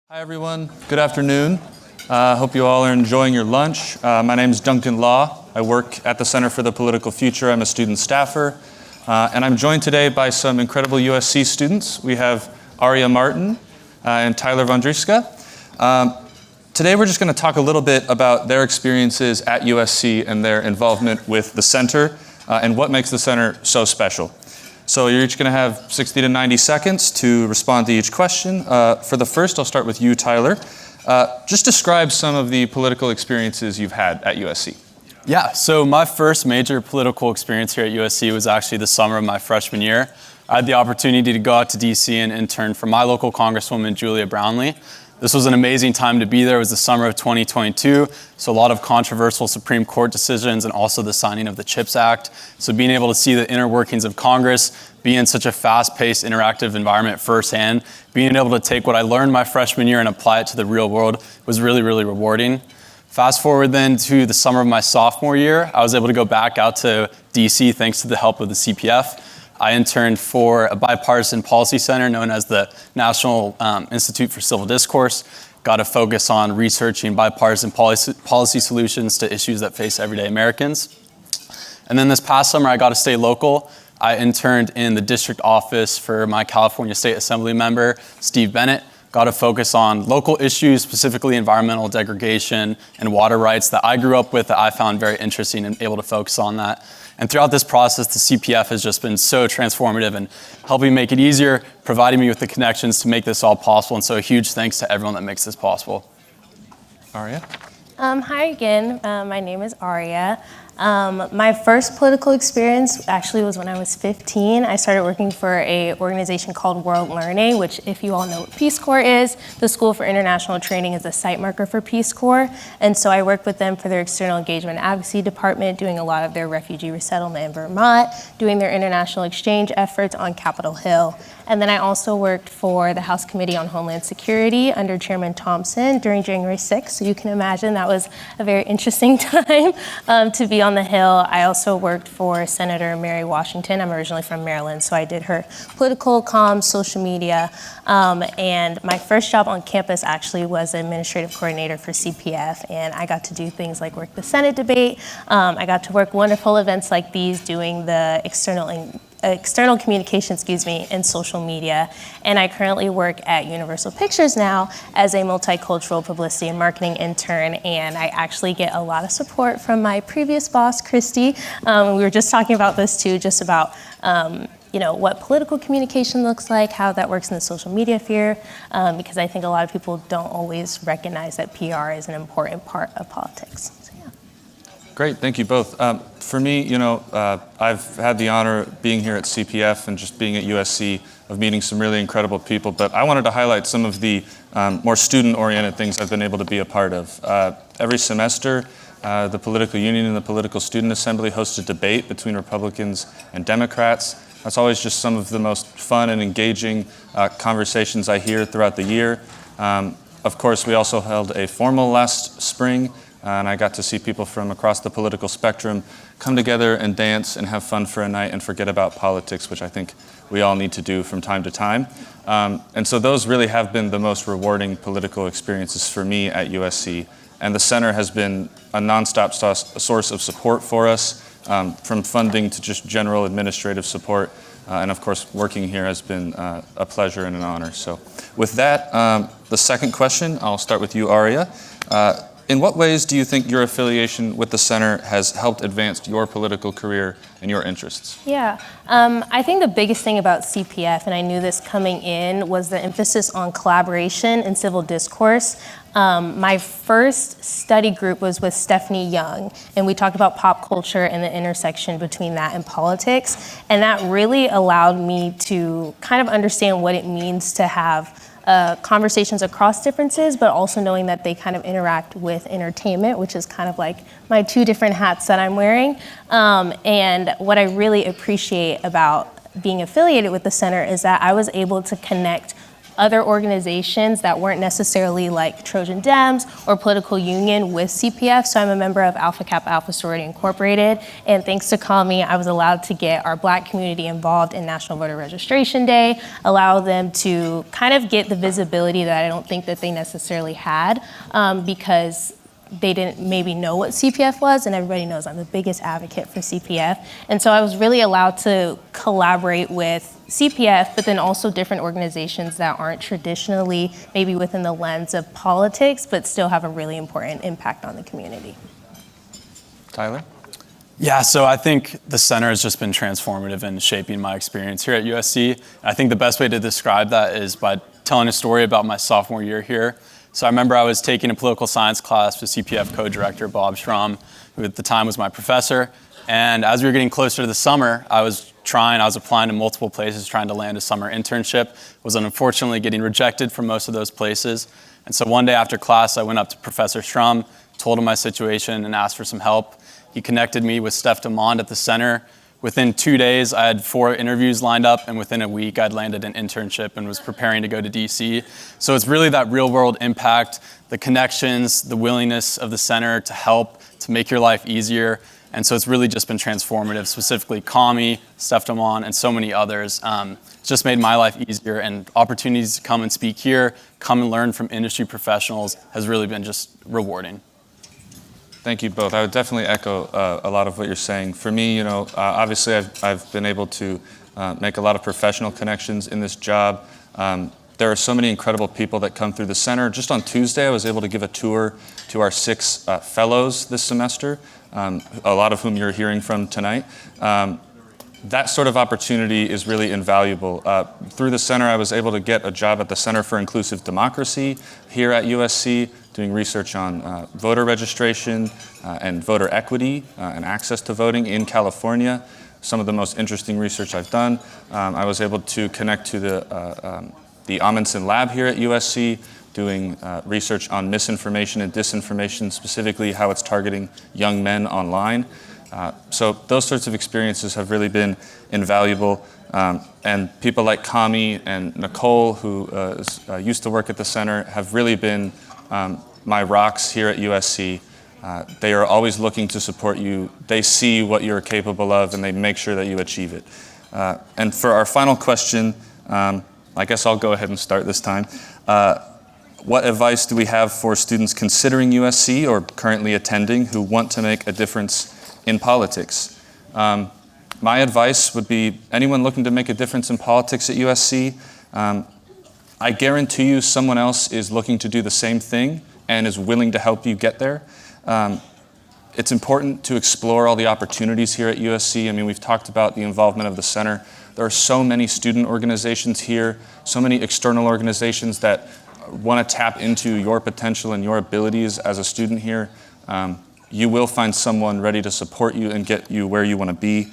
Hi everyone, good afternoon. Hope you all are enjoying your lunch. My name is Duncan Law. I work at the Center for the Political Future. I'm a student staffer. And I'm joined today by some incredible USC students. We have Arija Martin and Tyler Vondriska. Today we're just going to talk a little bit about their experiences at USC and their involvement with the center and what makes the center so special. So you're each going to have 60 to 90 seconds to respond to each question. For the first, I'll start with you, Tyler. Just describe some of the political experiences you've had at USC. Yeah, so my first major political experience here at USC was actually the summer of my freshman year. I had the opportunity to go out to DC and intern for my local Congresswoman, Julia Brownley. This was an amazing time to be there. It was the summer of 2022, so a lot of controversial Supreme Court decisions and also the signing of the CHIPS Act. So being able to see the inner workings of Congress, be in such a fast-paced, interactive environment firsthand, being able to take what I learned my freshman year and apply it to the real world was really, really rewarding. Fast forward then to the summer of my sophomore year, I was able to go back out to DC thanks to the help of the CPF. I interned for a bipartisan policy center known as the National Institute for Civil Discourse. Got to focus on researching bipartisan policy solutions to issues that face everyday Americans. And then this past summer, I got to stay local. I interned in the district office for my California State Assembly member, Steve Bennett. Got to focus on local issues, specifically environmental degradation and water rights that I grew up with that I found very interesting and able to focus on that. And throughout this process, the CPF has just been so transformative and helping make it easier, providing me with the connections to make this all possible. And so a huge thanks to everyone that makes this possible. Arija? Hi again, my name is Arija. My first political experience actually was when I was 15. I started working for an organization called World Learning, which if you all know what Peace Corps is, the School for International Training is a site marker for Peace Corps. And so I worked with them for their external engagement advocacy department, doing a lot of their refugee resettlement in Vermont, doing their international exchange efforts on Capitol Hill. And then I also worked for the House Committee on Homeland Security under Chairman Thompson during January 6th. So you can imagine that was a very interesting time to be on the Hill. I also worked for Senator Mary Washington. I'm originally from Maryland, so I did her political comms, social media. And my first job on campus actually was administrative coordinator for CPF. And I got to do things like work the Senate debate. I got to work wonderful events like these, doing the external communication, and social media. And I currently work at Universal Pictures now as a multicultural publicity and marketing intern. And I actually get a lot of support from my previous boss, Christy. We were just talking about this too, just about what political communication looks like, how that works in the social media sphere, because I think a lot of people don't always recognize that PR is an important part of politics. Great, thank you both. For me, I've had the honor of being here at CPF and just being at USC, of meeting some really incredible people, but I wanted to highlight some of the more student-oriented things I've been able to be a part of. Every semester, the Political Union and the Political Student Assembly host a debate between Republicans and Democrats. That's always just some of the most fun and engaging conversations I hear throughout the year. Of course, we also held a formal last spring, and I got to see people from across the political spectrum come together and dance and have fun for a night and forget about politics, which I think we all need to do from time to time. And so those really have been the most rewarding political experiences for me at USC. And the center has been a nonstop source of support for us, from funding to just general administrative support. And of course, working here has been a pleasure and an honor. So with that, the second question, I'll start with you, Arija. In what ways do you think your affiliation with the center has helped advance your political career and your interests? Yeah, I think the biggest thing about CPF, and I knew this coming in, was the emphasis on collaboration and civil discourse. My first study group was with Stephanie Young, and we talked about pop culture and the intersection between that and politics. And that really allowed me to kind of understand what it means to have conversations across differences, but also knowing that they kind of interact with entertainment, which is kind of like my two different hats that I'm wearing. And what I really appreciate about being affiliated with the center is that I was able to connect other organizations that weren't necessarily like Trojan Dems or political union with CPF. So I'm a member of Alpha Kappa Alpha Sorority Incorporated, and thanks to CALMI, I was allowed to get our Black community involved in National Voter Registration Day, allow them to kind of get the visibility that I don't think that they necessarily had, because they didn't maybe know what CPF was, and everybody knows I'm the biggest advocate for CPF. And so I was really allowed to collaborate with CPF, but then also different organizations that aren't traditionally maybe within the lens of politics, but still have a really important impact on the community. Tyler? Yeah, so I think the center has just been transformative in shaping my experience here at USC. I think the best way to describe that is by telling a story about my sophomore year here. So I remember I was taking a political science class with CPF co-director Bob Schramm, who at the time was my professor. And as we were getting closer to the summer, I was applying to multiple places, trying to land a summer internship, was unfortunately getting rejected from most of those places. And so one day after class, I went up to Professor Schramm, told him my situation and asked for some help. He connected me with Steph DeMond at the center. Within 2 days, I had 4 interviews lined up, and within a week, I'd landed an internship and was preparing to go to DC. So it's really that real-world impact, the connections, the willingness of the center to help, to make your life easier. And so it's really just been transformative, specifically CALMI, Steph DeMond, and so many others. It's just made my life easier, and opportunities to come and speak here, come and learn from industry professionals has really been just rewarding. Thank you both. I would definitely echo a lot of what you're saying. For me, obviously I've been able to make a lot of professional connections in this job. There are so many incredible people that come through the center. Just on Tuesday, I was able to give a tour to our 6 fellows this semester, a lot of whom you're hearing from tonight. That sort of opportunity is really invaluable. Through the center, I was able to get a job at the Center for Inclusive Democracy here at USC, doing research on voter registration and voter equity and access to voting in California. Some of the most interesting research I've done. I was able to connect to the Amundsen Lab here at USC, doing research on misinformation and disinformation, specifically how it's targeting young men online. So those sorts of experiences have really been invaluable. And people like Kami and Nicole, who used to work at the center, have really been my rocks here at USC. They are always looking to support you. They see what you're capable of, and they make sure that you achieve it. And for our final question, I guess I'll go ahead and start this time. What advice do we have for students considering USC or currently attending who want to make a difference in politics? My advice would be anyone looking to make a difference in politics at USC, I guarantee you someone else is looking to do the same thing and is willing to help you get there. It's important to explore all the opportunities here at USC. I mean, we've talked about the involvement of the center. There are so many student organizations here, so many external organizations that want to tap into your potential and your abilities as a student here. You will find someone ready to support you and get you where you want to be.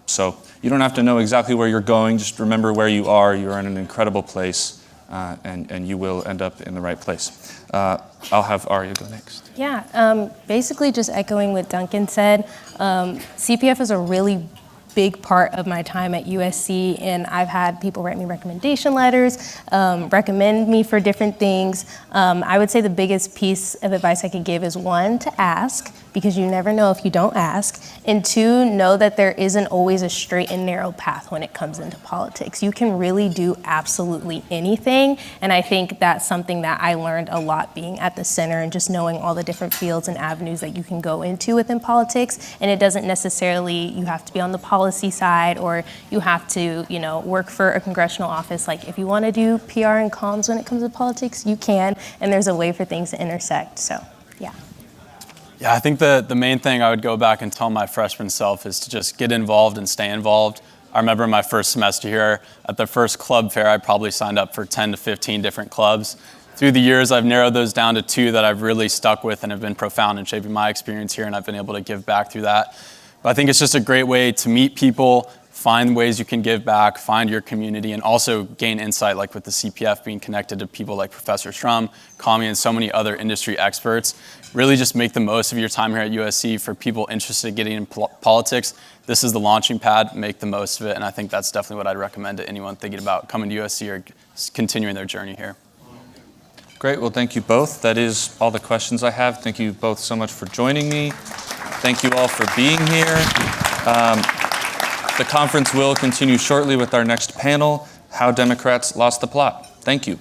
So you don't have to know exactly where you're going. Just remember where you are. You're in an incredible place, and you will end up in the right place. I'll have Arija go next. Yeah, basically just echoing what Duncan said. CPF is a really big part of my time at USC, and I've had people write me recommendation letters, recommend me for different things. I would say the biggest piece of advice I could give is 1, to ask, because you never know if you don't ask, and 2, know that there isn't always a straight and narrow path when it comes into politics. You can really do absolutely anything, and I think that's something that I learned a lot being at the center and just knowing all the different fields and avenues that you can go into within politics, and it doesn't necessarily, you have to be on the policy side or you have to, work for a congressional office. Like if you want to do PR and comms when it comes to politics, you can, and there's a way for things to intersect, so yeah. Yeah, I think the main thing I would go back and tell my freshman self is to just get involved and stay involved. I remember my first semester here, at the first club fair, I probably signed up for 10 to 15 different clubs. Through the years, I've narrowed those down to 2 that I've really stuck with and have been profound in shaping my experience here, and I've been able to give back through that. But I think it's just a great way to meet people, find ways you can give back, find your community, and also gain insight, like with the CPF being connected to people like Professor Strum, Kami, and so many other industry experts. Really just make the most of your time here at USC. For people interested in getting in politics, this is the launching pad. Make the most of it, and I think that's definitely what I'd recommend to anyone thinking about coming to USC or continuing their journey here. Great, well, thank you both. That is all the questions I have. Thank you both so much for joining me. Thank you all for being here. The conference will continue shortly with our next panel, How Democrats Lost the Plot. Thank you.